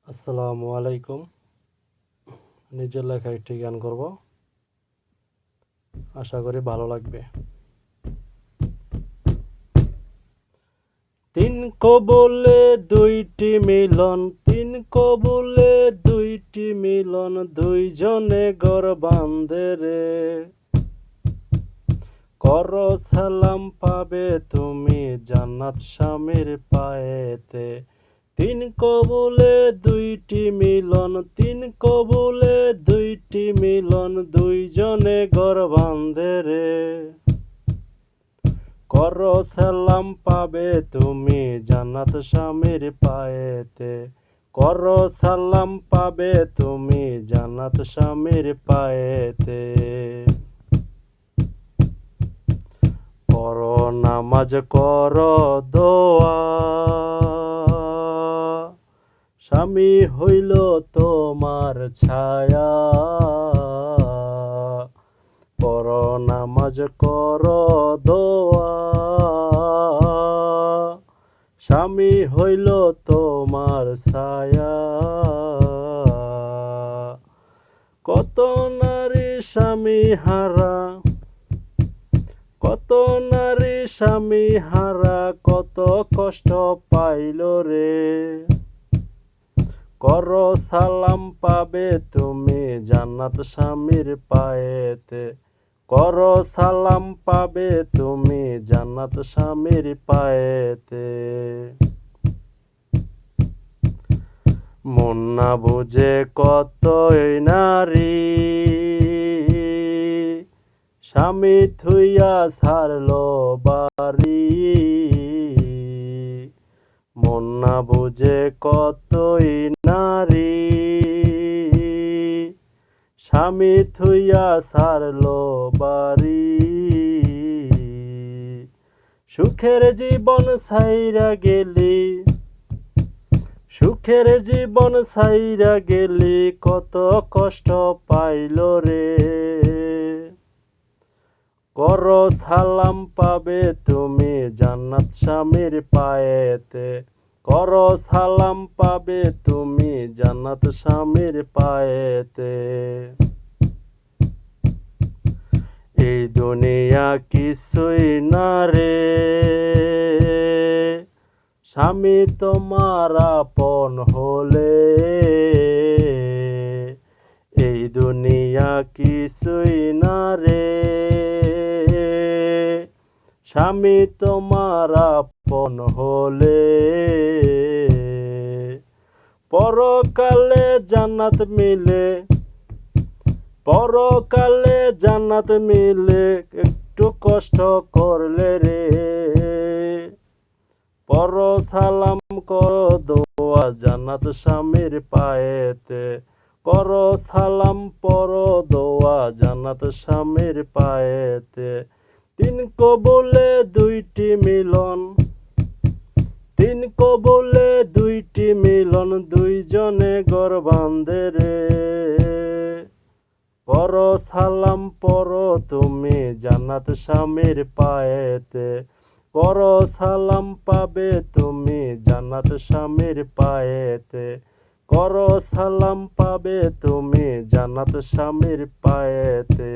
আসসালামু আলাইকুম। নিজের লেখা একটি গান করব। আশা করি ভালো লাগবে। তিন কবুলে দুইটি মিলন, তিন কবুলে দুইটি মিলন, দুইজনে ঘর বাঁধে রে। করো সালাম পাবে তুমি জান্নাত স্বামীর পায়েতে। তিন কবুলে দুইটি মিলন, তিন কবুলে দুইটি মিলন, দুইজনে ঘর বাঁধে রে। করো সালাম পাবে তুমি জান্নাত স্বামীর পায়েতে। করো সালাম পাবে তুমি জান্নাত স্বামীর পায়েতে। করো নামাজ করো দোয়া, স্বামী হইল তোমার ছায়া। করো নামাজ করো দোয়া, স্বামী হইল তোমার ছায়া। কত নারী স্বামী হারা, কত নারী স্বামী হারা, কত কষ্ট পাইল রে। করো সালাম পাবে তুমি জান্নাত স্বামীর পায়েতে। করো সালাম পাবে তুমি জান্নাত স্বামীর পায়েতে। মন না বুঝে কতই নারী, স্বামী থুইয়া ছাড়লো বাড়ি। মন না বুঝে কতই নারী, স্বামী থুইয়া ছাড়লো বাড়ি। সুখের জীবন ছাইরা গেলি, সুখের জীবন ছাইরা গেলি, কত কষ্ট পাইল রে। করো সালাম পাবে তুমি জান্নাত স্বামীর পায়েতে। করো সালাম পাবে তুমি জান্নাত স্বামীর পায়েতে। এই দুনিয়া কিছুই না রে, স্বামী তোমার আপন হলে। এই দুনিয়া কিছুই না রে, স্বামী তোমার আপন হলে। পরকালে জান্নাত মিলে, পরকালে জান্নাত মিলে, একটু কষ্ট করলে রে। করো সালাম করো দোয়া জান্নাত স্বামীর পায়েতে। করো সালাম পরো দোয়া জান্নাত স্বামীর পায়েতে। তিন কবুলে দুইটি মিলন, তিন কবুলে দুইটি মিলন, দুইজনে ঘর বাঁধে রে। করো সালাম পরো তুমি জান্নাত স্বামীর পায়েতে। করো সালাম পাবে তুমি জান্নাত স্বামীর পায়েতে। করো সালাম পাবে তুমি জান্নাত স্বামীর পায়েতে।